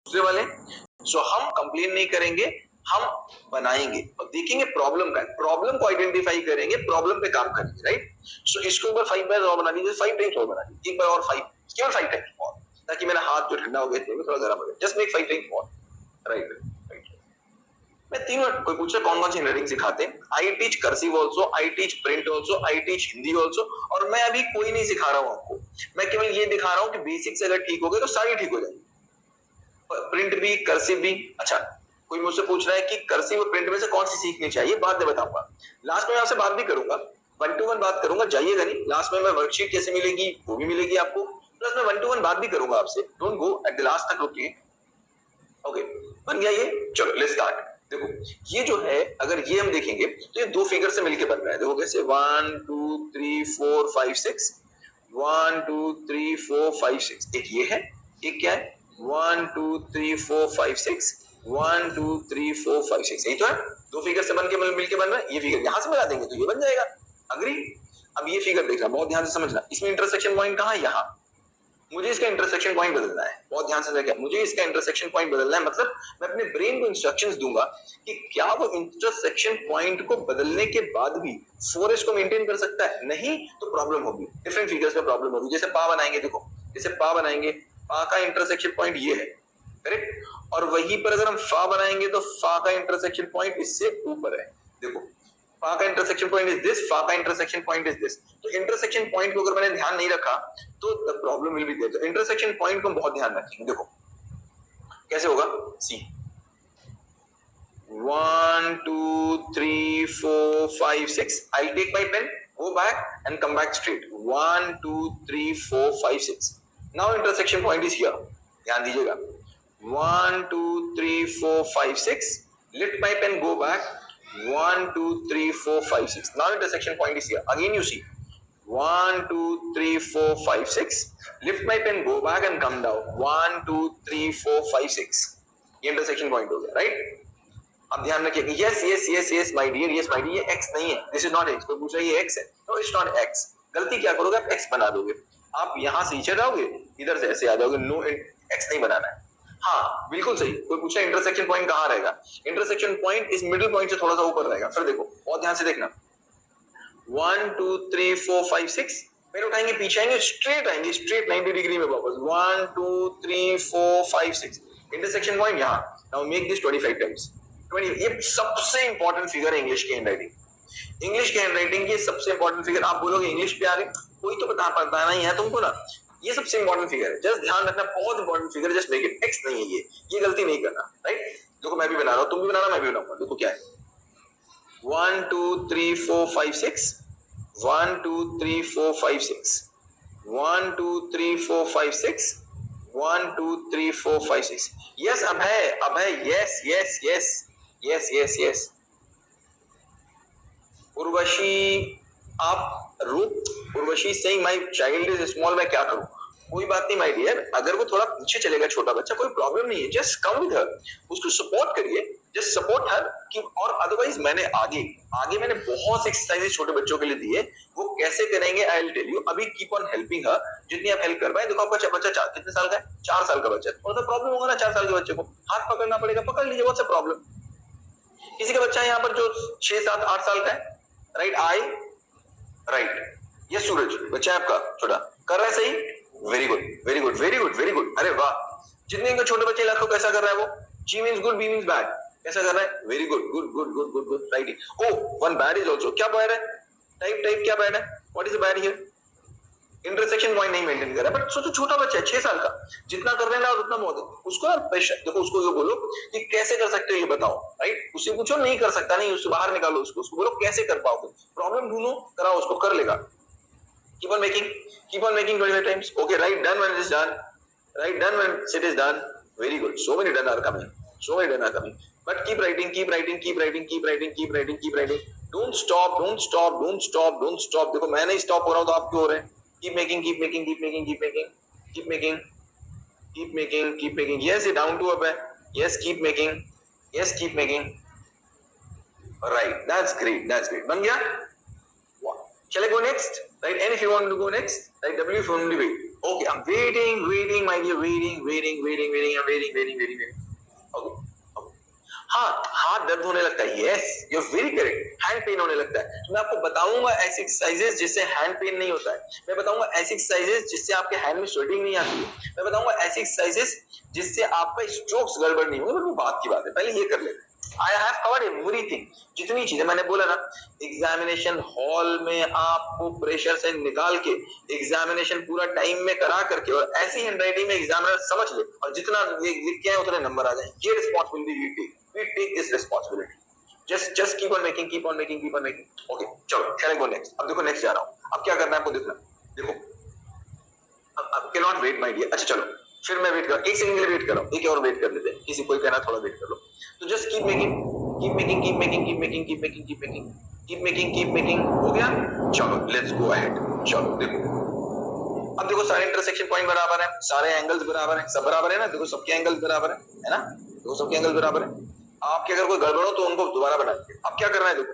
दूसरे वाले। सो हम कंप्लेन नहीं करेंगे, हम बनाएंगे और देखेंगे प्रॉब्लम का, प्रॉब्लम को आइडेंटिफाई करेंगे, प्रॉब्लम पे काम करेंगे, राइट। सो इसको एक बार 5 बार और बना लीजिए, 5 टाइम्स और बना लीजिए, एक बार और 5, केवल 5 टाइम्स और, ताकि मेरा हाथ जो ठंडा हो गया थे थोड़ा गर्म हो गया, जस्ट मेक 5 टाइम्स और, राइट। मैं तीनों, कोई पूछ रहा कौन कौन सी हैंडराइटिंग सिखाते हैं, I teach cursive also, I teach print also, I teach Hindi also, और मैं अभी कोई नहीं सिखा रहा हूं आपको, मैं केवल ये दिखा रहा हूं कि बेसिक्स अगर ठीक हो गए तो सारी ठीक हो जाएगी, प्रिंट भी कर्सिव भी। अच्छा, कोई मुझसे पूछ रहा है कि कर्सिव और प्रिंट में से कौन सी सीखनी चाहिए, बाद में बताऊंगा, लास्ट में आपसे बात भी करूंगा, 1 to 1 बात करूंगा, जाइएगा नहीं, लास्ट में मैं वर्कशीट कैसे मिलेगी वो भी मिलेगी आपको, प्लस मैं 1 to 1 बात भी करूंगा आपसे, don't go at the last तक रुकिए। ओके, बन गया ये, चलो लेट्स स्टार्ट। देखो ये जो है, अगर ये हम देखेंगे तो ये दो फिगर से मिलके बन रहा है, देखो कैसे 1 2 3 4 5 6, 1 2 3 4 5 6, एक ये है, एक क्या है 1 2 3 4 5 6, 1 2 3 4 5 6, यही तो है, दो फिगर से बन के मिलके बन रहा है, ये फिगर यहां से मिला देंगे तो ये बन जाएगा, अग्री। अब ये फिगर देखना, बहुत ध्यान से समझना, इसमें इंटरसेक्शन पॉइंट कहां है, यहां, मुझे इसका इंटरसेक्शन पॉइंट बदलना है, बहुत ध्यान से देखिए, मुझे इसका इंटरसेक्शन पॉइंट बदलना है, मतलब मैं अपने ब्रेन को इंस्ट्रक्शंस दूंगा कि क्या वो इंटरसेक्शन पॉइंट को बदलने के बाद भी 4s को मेंटेन कर सकता है, नहीं तो प्रॉब्लम होगी, डिफरेंट फिगर्स में प्रॉब्लम होगी। जैसे पा बनाएंगे, देखो जैसे पा बनाएंगे, पा का इंटरसेक्शन पॉइंट ये है, करेक्ट, और वहीं पर अगर हम फा बनाएंगे तो फा का इंटरसेक्शन पॉइंट इससे ऊपर है, देखो फा का इंटरसेक्शन पॉइंट इज दिस, फा का इंटरसेक्शन पॉइंट इज दिस, तो इंटरसेक्शन पॉइंट को अगर मैंने ध्यान नहीं रखा तो the problem will be there, तो इंटरसेक्शन पॉइंट को बहुत ध्यान रखेंगे। देखो कैसे होगा, सी 1 2 3 4 5 6, I'll take my pen, go back and come back straight, 1 2 3 4 5 6, now intersection point is here, ध्यान दीजिएगा, 1 2 3 4 5 6, let my pen go back, 1 2 3 4 5 6, now intersection point is here, again you see 1 2 3 4 5 6, lift my pen, go back and come down, 1 2 3 4 5 6, ये intersection point हो गया, right. अब ध्यान रखिए, yes yes yes yes my dear, yes my dear, ये x नहीं है, this is not x, कोई पूछा ये x है, नो इट्स नॉट x, गलती क्या करोगे आप x बना दोगे, आप यहां से नीचे जाओगे, इधर से ऐसे आ जाओगे, नो x नहीं बनाना है, हाँ बिल्कुल सही। कोई पूछा इंटरसेक्शन पॉइंट कहां रहेगा, इंटरसेक्शन पॉइंट इस मिडिल पॉइंट से थोड़ा सा ऊपर रहेगा, फिर देखो बहुत ध्यान से देखना, 1 2 3 4 5 6, पैर उठाएंगे, पीछे आएंगे, स्ट्रेट आएंगे, स्ट्रेट 90 डिग्री में वापस, 1 2 3 4 5 6, इंटरसेक्शन पॉइंट यहां, नाउ मेक दिस 25 टाइम्स 20, ये सबसे इंपॉर्टेंट फिगर है इंग्लिश की हैंडराइटिंग, इंग्लिश की हैंडराइटिंग ये सबसे इंपॉर्टेंट फिगर, आप बोलोगे इंग्लिश पे आ गए, कोई तो बताना ही है तुमको ना, ये सबसे इंपॉर्टेंट फिगर है, जस्ट ध्यान रखना, बहुत important figure, just make it x नहीं है, ये गलती नहीं करना, राइट। देखो मैं भी बना रहा हूं, तुम भी बनाना, मैं भी बनाऊंगा, देखो क्या है 1 2 3 4 5 6, 1 2 3 4 5 6, 1 2 3 4 5 6, 1 2 3 4 5 6, यस अब है, yes yes yes yes yes yes, Urvashi आप Urvashi saying my child is small, मैं क्या करूं, कोई बात नहीं माय डियर, अगर वो थोड़ा पीछे चलेगा छोटा बच्चा, कोई प्रॉब्लम नहीं है, जस्ट कम विद हर, उसको सपोर्ट करिए, जस्ट सपोर्ट हर कि, और अदरवाइज मैंने आगे मैंने बहुत सी एक्सरसाइजेस छोटे बच्चों के लिए दी है, वो कैसे करेंगे आई विल टेल यू, अभी कीप ऑन हेल्पिंग हर, जितनी आप हेल्प कर पाए। देखो आपका बच्चा कितने साल का है, 4 साल का बच्चा है, थोड़ा सा प्रॉब्लम होगा ना 4 साल के बच्चे को, हाथ पकड़ना पड़ेगा, पकड़ लीजिए, व्हाट्स द प्रॉब्लम। किसी का बच्चा है यहाँ पर जो 6 7 8 साल का है, राइट, आई राइट, ये सूरज बच्चा है आपका छोटा, कर रहा है सही, very good very good very good very good, अरे वाह, जितने इनके छोटे बच्चे लाखों कैसा कर रहा है वो, G means good, B means bad, कैसा कर रहा है, very good good good good good good, right. Oh one bad is also, क्या बैड है, टाइप क्या बैड है, what is the bad here, intersection point नहीं मेंटेन कर रहा है, बट सोचो छोटा बच्चा है 6 साल का, जितना कर रहे हैं ना उतना बहुत है, उसको प्रेशर, देखो उसको ये बोलो कि कैसे कर सकते हो ये बताओ, राइट, उससे पूछो नहीं कर सकता, नहीं उससे बाहर निकालो उसको बोलो कैसे कर पाओगे, प्रॉब्लम ढूंढो, कराओ उसको, कर लेगा, keep on making 25 times, okay, write done when it is done, write done when it is done, very good, so many done are coming, but keep writing, don't stop, देखो मैं नहीं स्टॉप हो रहा हूं तो आप क्यों हो रहे हैं, keep making, yes, ये down to up है, yes, keep making, right, that's great, बन गया, shall I go next, right, and if you want to go next, right, W if you want to wait, Okay, I'm waiting, my dear, waiting. I'm waiting. Okay. हाँ, हाथ दर्द होने लगता है, yes, you are very correct, hand pain होने लगता है। मैं आपको बताऊंगा ऐसी एक्सरसाइजेस जिससे हैंड पेन नहीं होता है, मैं बताऊंगा ऐसी एक्सरसाइजेस जिससे आपके हैंड में स्वेटिंग नहीं आती है, मैं बताऊंगा ऐसी एक्सरसाइजेस जिससे आपका स्ट्रोक्स गड़बड़ नहीं होगा। वो बात की बात है, पहले ये कर लेते हैं। आई हैव कवर्ड एवरीथिंग, जितनी चीजें मैंने बोला ना, एग्जामिनेशन हॉल में आपको प्रेशर से निकाल के एग्जामिनेशन पूरा टाइम में करा करके और ऐसी हैंडराइटिंग में एग्जामिनर समझ ले और जितना लिख के आए उतने नंबर आ जाए, ये responsibility we take this responsibility. Just keep on making. Okay, चलो, shall I go next? अब देखो next जा रहा हूँ। अब क्या करना है आपको देखना। देखो, अब cannot wait my dear। अच्छा चलो, फिर मैं वेट कर, एक सेकंड के लिए वेट कर रहा हूँ, एक और वेट कर लेते हैं। किसी कोई कहना थोड़ा वेट कर लो। तो just keep making। हो गया? चलो, let's go ahead। चलो देखो, अब देखो सारे इंटरसेक्शन पॉइंट बराबर है, सारे एंगल्स बराबर है, सब बराबर है ना? देखो सबके एंगल्स बराबर है ना? देखो सबके एंगल्स बराबर है। आपके अगर कोई गड़बड़ हो तो उनको दोबारा बना दीजिए। अब क्या करना है, देखो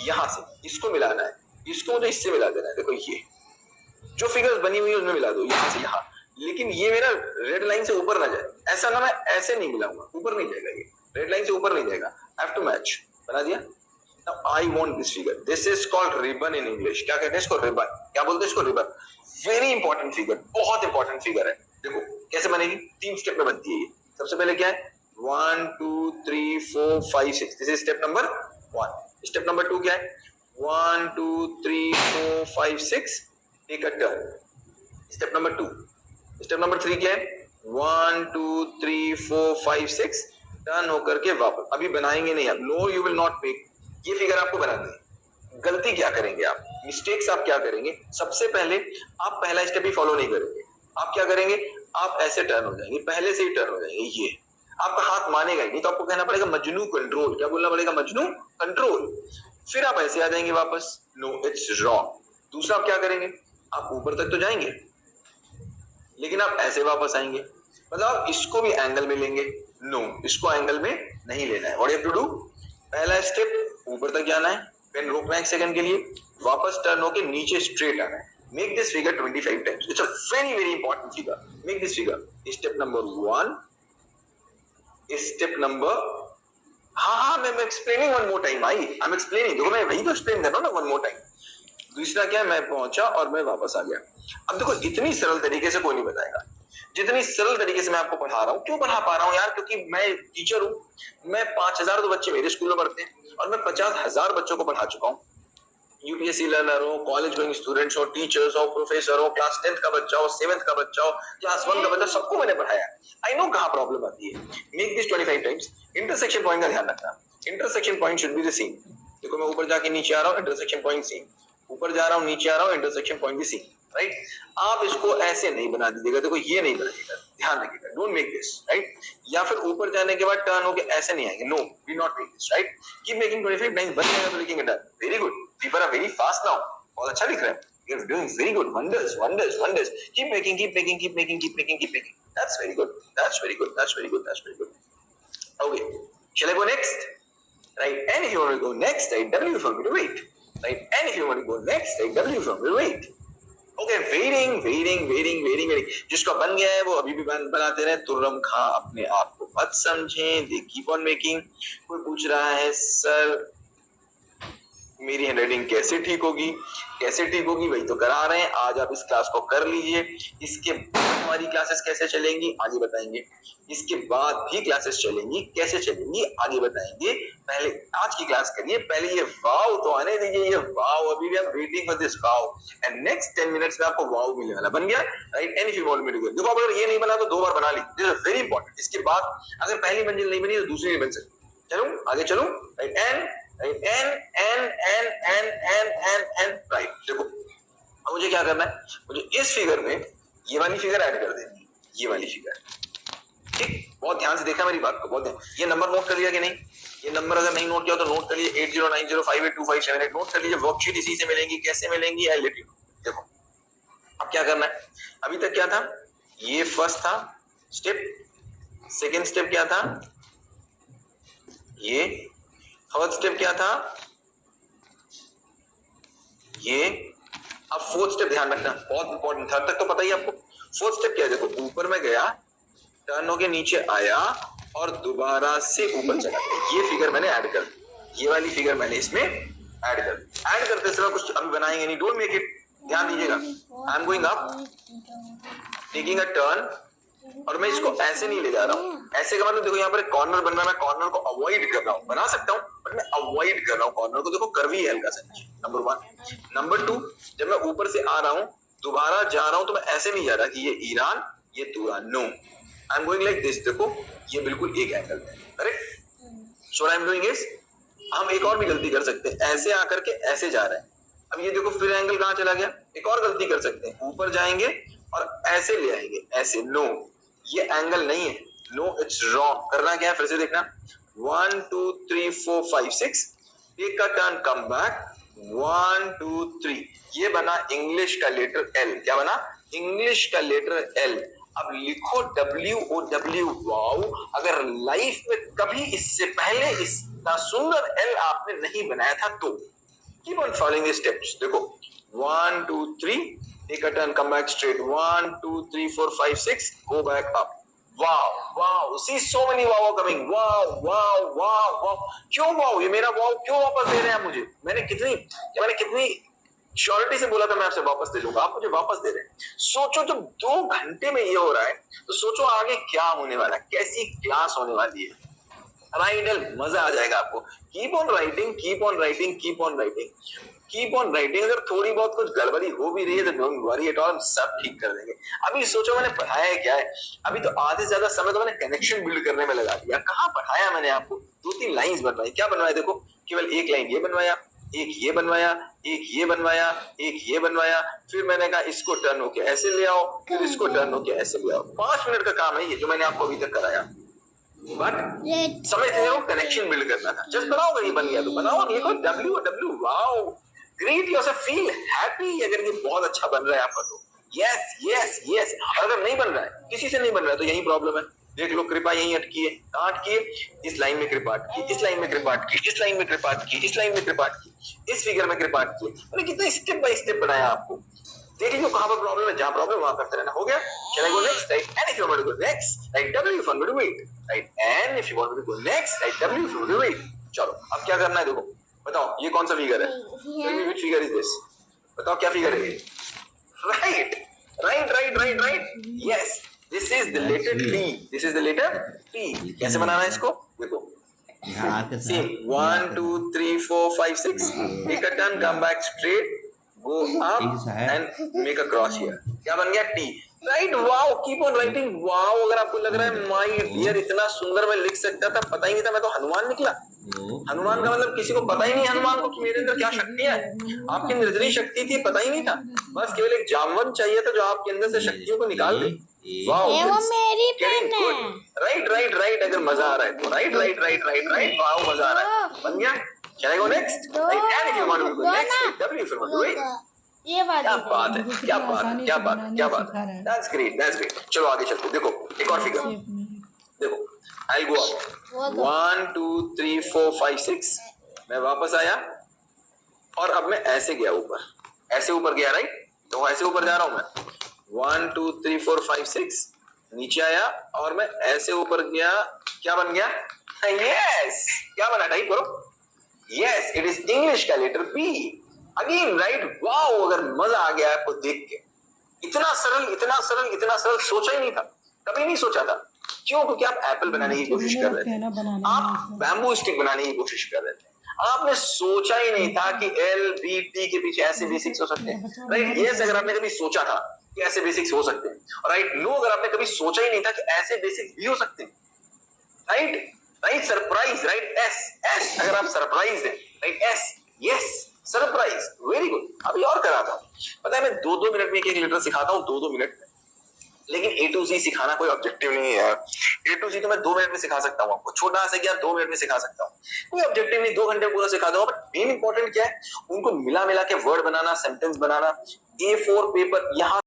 यहां से इसको मिलाना है, इसको मुझे इससे मिला देना है। देखो ये जो फिगर्स बनी हुई है उसमें मिला दो, यहां से यहां, लेकिन ये मेरा रेड लाइन से ऊपर ना जाए। ऐसा ना, मैं ऐसे नहीं मिलाऊंगा, ऊपर नहीं जाएगा, ये रेड लाइन से ऊपर नहीं जाएगा। I have to match। बना दिया। Now I want this figure. This is called ribbon in English। क्या कहते हैं इसको? रिबन। क्या बोलते हैं इसको? रिबन। वेरी इंपॉर्टेंट फिगर, बहुत इंपॉर्टेंट फिगर है। देखो कैसे बनेगी, 3 स्टेप में बनती है ये। सबसे पहले क्या है, 1 2 3 4 5 6, this is step number 1। Step number 2 क्या है, 1 2 3 4 5 6, take a turn. Step number 2। Step number 3 क्या है, 1 2 3 4 5 6, टर्न होकर के वापस। अभी बनाएंगे नहीं आप, no you will not make, ये फिगर आपको बनानी है। गलती क्या करेंगे आप, मिस्टेक्स आप क्या करेंगे, सबसे पहले आप पहला स्टेप ही फॉलो नहीं करेंगे। आप क्या करेंगे, आप ऐसे टर्न हो जाएंगे, पहले से ही टर्न हो जाएंगे, ये आपका हाथ मानेगा ही नहीं, तो आपको कहना पड़ेगा मजनू कंट्रोल। क्या बोलना पड़ेगा, मजनू कंट्रोल। फिर आप ऐसे आ जाएंगे वापस, नो इट्स रॉन्ग। दूसरा आप क्या करेंगे, आप ऊपर तक तो जाएंगे लेकिन आप ऐसे वापस आएंगे, मतलब आप इसको भी एंगल में लेंगे, नो इसको एंगल में नहीं लेना है। What you have to do, पहला स्टेप ऊपर तक जाना है, पेन रोकना है 1 सेकंड के लिए, वापस टर्न होके नीचे स्ट्रेट आना है। Make this figure 25 times, it's a very important figure. Make this figure. Step number 1, step number, हाँ मैं explaining one more time, I am explaining, देखो मैं वही तो एक्सप्लेन कर रहा हूँ ना, वन मोर टाइम। दूसरा क्या, मैं पहुंचा और मैं वापस आ गया। अब देखो इतनी सरल तरीके से कोई नहीं बताएगा जितनी सरल तरीके से मैं आपको पढ़ा रहा हूँ। क्यों पढ़ा पा रहा हूँ यार, क्योंकि मैं टीचर हूँ। मैं 5000 तो बच्चे मेरे स्कूल में पढ़ते हैं और मैं 50,000 बच्चों को पढ़ा चुका हूँ। यूपीएससी लर्नर हो, कॉलेज गोइंग स्टूडेंट्स हो, टीचर्स हो, प्रोफेसर हो, क्लास 10th का बच्चा हो, 7th का बच्चा हो, क्लास 1 का बच्चा, सबको मैंने पढ़ाया। आई नो कहाँ प्रॉब्लम आती है। Make this 25 times. Intersection point का ध्यान रखना, intersection point should be the same. देखो मैं ऊपर जाके नीचे आ रहा हूँ, इंटरसेक्शन पॉइंट सेम, ऊपर जा रहा हूँ नीचे आ रहा हूँ, इंटरसेक्शन पॉइंट भी सेम, राइट। आप इसको ऐसे नहीं बना दीजिएगा, देखो ये नहीं बनाइएगा, ध्यान रखिएगा, डोंट मेक दिस, राइट। या फिर ऊपर जाने के बाद टर्न होके ऐसे नहीं आएंगे, no we not make this, right. Keep making 25 times, बन जाएगा तो लिखेंगे done, very good, people are very fast now, बहुत अच्छा लिख रहे हैं, you are doing very good, wonders, keep making, that's very good, okay, shall I go next, right? And if you want to go next, write W for me to wait, right? And if you want to go next, write W for me to wait. Okay, waiting. जिसका बन गया है वो अभी भी बनाते रहे, तुर्रम खां अपने आप को मत समझें, they keep on making। कोई पूछ रहा है सर मेरी हैंडराइटिंग कैसे ठीक होगी, वही तो करा रहे हैं। आज आप इस क्लास को कर लीजिए, इसके बाद हमारी क्लासेस कैसे चलेंगी आगे बताएंगे, इसके बाद भी क्लासेस चलेंगी, कैसे चलेंगी आगे बताएंगे। पहले आज की क्लास करिए, पहले ये वाव तो आने दीजिए, ये वाव अभी भी आप waiting for this wow, and next 10 minutes में आपको वाव मिलने वाला। बन गया, right. And if you want me to go, देखो अगर ये नहीं बना तो 2 बार बना ली, दिस इज वेरी इंपॉर्टेंट। इसके बाद अगर पहली मंजिल नहीं बनी तो दूसरी नहीं बन सकती। चलो आगे चलो, राइट। एंड राइट, देखो अब मुझे क्या करना है, मुझे इस फिगर में ये वाली फिगर ऐड कर देनी है, ये वाली फिगर, ठीक। बहुत ध्यान से देखा मेरी बात को, बहुत ध्यान। ये नंबर नोट कर लिया कि नहीं, ये नंबर अगर नहीं नोट किया तो नोट कर लीजिए, 8090582578 नोट कर लीजिए। वर्कशीट इसी से मिलेंगी, कैसे मिलेंगी आई लेट यू नो। देखो अब क्या करना है, अभी तक क्या था, ये फर्स्ट था स्टेप, सेकेंड स्टेप क्या था, ये थर्ड स्टेप क्या था, ये। अब फोर्थ स्टेप ध्यान रखना, बहुत इंपॉर्टेंट, थर्ड तक तो पता ही आपको। फोर्थ स्टेप क्या है, देखो ऊपर में गया, टर्न होके नीचे आया और दोबारा से ऊपर चला गया। ये फिगर मैंने ऐड कर दी, ये वाली फिगर मैंने इसमें ऐड कर दी। ऐड करते समय कुछ अभी बनाएंगे नहीं, डोंट मेक इट, ध्यान दीजिएगा। आई am going up, taking a turn, और मैं इसको ऐसे नहीं ले जा रहा हूँ। ऐसे का मतलब देखो यहाँ पर कॉर्नर बन रहा है, मैं कॉर्नर को अवॉइड कर रहा हूँ, बना सकता हूँ बट मैं अवॉइड कर रहा हूँ कॉर्नर को। देखो कर्वी है हल्का सा, नंबर 1। नंबर 2, जब मैं ऊपर से आ रहा हूँ दोबारा जा रहा हूँ तो मैं ऐसे नहीं जा रहा कि ये ईरान ये Turan, no, I am going like this. देखो ये बिल्कुल एक एंगल है, correct. So I am doing is, हम एक और भी गलती कर सकते हैं, ऐसे आकर के ऐसे जा रहे हैं। अब ये देखो फिर एंगल कहाँ चला गया। एक और गलती कर सकते हैं, ऊपर जाएंगे और ऐसे ले आएंगे, ऐसे, नो, ये एंगल नहीं है, नो, इट्स रॉन्ग। करना क्या है, फिर से देखना, 1 2 3 4 5 6, take a turn, come back, 1 2 3, ये बना इंग्लिश का लेटर एल। क्या बना, इंग्लिश का लेटर एल। अब लिखो WOW, वाओ। अगर लाइफ में कभी इससे पहले इतना सुंदर एल आपने नहीं बनाया था तो keep on following the steps. देखो 1 2 3, take a turn, come back straight, 1 2 3 4 5 6, go back up. Wow wow, see so many wow coming, wow wow wow wow. क्यों वाओ, ये मेरा वाओ क्यों वापस दे रहे हैं आप मुझे? मैंने कितनी श्योरिटी से बोला था मैं आपसे वापस दे लूंगा, आप मुझे वापस दे रहे हैं। सोचो जब 2 घंटे में ये हो रहा है तो सोचो आगे क्या होने वाला है, कैसी क्लास होने वाली है। राइडल, मजा आ जाएगा आपको। Keep on writing, keep on writing, keep on writing, keep on writing. अगर थोड़ी बहुत कुछ गड़बड़ी हो भी रही है तो डोंट वरी एट ऑल, हम सब ठीक कर देंगे। अभी सोचो मैंने पढ़ाया क्या है, अभी तो आधे से ज्यादा समय तो मैंने कनेक्शन बिल्ड करने में लगा दिया। कहाँ पढ़ाया मैंने आपको, 2-3 लाइंस बनवाई। क्या बनवाया, देखो केवल एक लाइन ये बनवाया, एक ये बनवाया, एक ये बनवाया, एक ये बनवाया, फिर मैंने कहा इसको टर्न होके ऐसे ले आओ, फिर इसको टर्न होके ऐसे ले आओ। 5 मिनट का काम है ये जो मैंने आपको अभी तक कराया, बट समझते हो कनेक्शन बिल्ड करना था। जस्ट बनाओ, अगर ये बन गया तो बनाओ, लिखो WOW, wow, great, yourself, feel happy. अगर ये बहुत अच्छा बन रहा है आपका तो यस यस यस। और अगर नहीं बन रहा है, किसी से नहीं बन रहा है, तो यही प्रॉब्लम है। देख लो कृपा यहीं अटकी है, कहाँ अटकी है, इस लाइन में कृपा अटकी, इस लाइन में कृपा अटकी, इस लाइन में कृपा अटकी, इस लाइन में कृपा अटकी, इस फिगर में कृपा अटकी। मैंने कितना स्टेप बाय स्टेप बनाया आपको। देख लीजिए कहाँ पर प्रॉब्लम है, जहाँ प्रॉब्लम वहां करते रहना। हो गया, shall I go next, right? And if you want to go next, write W if you want me to wait, right? And if you want me to go next, write W if you want me to wait. चलो अब क्या करना है, देखो बताओ ये कौन सा फिगर है, tell me which figure is this, बताओ क्या फिगर है ये, right, right, right, right, right, yes, this is the letter T, this is the letter T। कैसे बनाना है इसको, देखो same, 1 2 3 4 5 6, take a turn, come back straight, go up and make a cross here। क्या बन गया, T, right. Wow, keep on writing, wow. अगर आपको लग रहा है माय डियर इतना सुंदर मैं लिख सकता था, पता ही नहीं था, मैं तो हनुमान निकला। हनुमान का मतलब किसी को पता ही नहीं हनुमान को कि मेरे अंदर क्या शक्ति है। आपकी निर्जरी शक्ति थी, पता ही नहीं था, बस केवल एक जामवन चाहिए था जो आपके अंदर से शक्तियों को निकाल दे। वाओ, वो मेरी पेन है। राइट राइट राइट, अगर मजा आ रहा है तो right right right right right, wow मजा आ रहा है, बन गया। Shall I go next? Right, and if you want to go next, W if you want to wait। ये बात क्या बात है, क्या बात है, क्या बात है, क्या बात है, that's great, that's great। चलो आगे चलते, देखो एक और फिगर, देखो I'll go up, 1 2 3 4 5 6, मैं वापस आया और अब मैं ऐसे गया ऊपर, ऐसे ऊपर गया, राइट, तो ऐसे ऊपर जा रहा हूं मैं, 1 2 3 4 5 6, नीचे आया और मैं ऐसे ऊपर गया, क्या बन गया, यस, क्या बना, टाइप करो, यस, इट इज इंग्लिश का letter B again, right. Wow, अगर मजा आ गया आपको देख के, इतना सरल, इतना सरल, इतना सरल, सोचा ही नहीं था, कभी नहीं सोचा था। क्यों, क्योंकि आप एप्पल बनाने की कोशिश कर रहे थे, आप बैम्बू स्टिक बनाने की कोशिश कर रहे थे, आपने सोचा ही नहीं था कि LBT के पीछे ऐसे बेसिक्स हो सकते हैं, राइट। यस, अगर आपने कभी सोचा था कि ऐसे बेसिक्स हो सकते हैं, राइट। नो, अगर आपने कभी सोचा ही नहीं था कि ऐसे बेसिक्स भी हो सकते हैं, right right. Surprise, right, S, अगर आप सरप्राइज है, right, S, yes, surprise, very good. अभी और कराता हूं, पता है मैं 2-2 मिनट में एक लेटर सिखाता हूँ, 2-2 मिनट में, लेकिन A to Z सिखाना कोई ऑब्जेक्टिव नहीं है। A to Z तो मैं 2 मिनट में सिखा सकता हूँ आपको, छोटा से क्या 2 मिनट में सिखा सकता हूँ, कोई ऑब्जेक्टिव नहीं, 2 घंटे पूरा सिखा दूंगा। बट मेन इंपॉर्टेंट क्या है, उनको मिला मिला के वर्ड बनाना, सेंटेंस बनाना। A4 पेपर यहाँ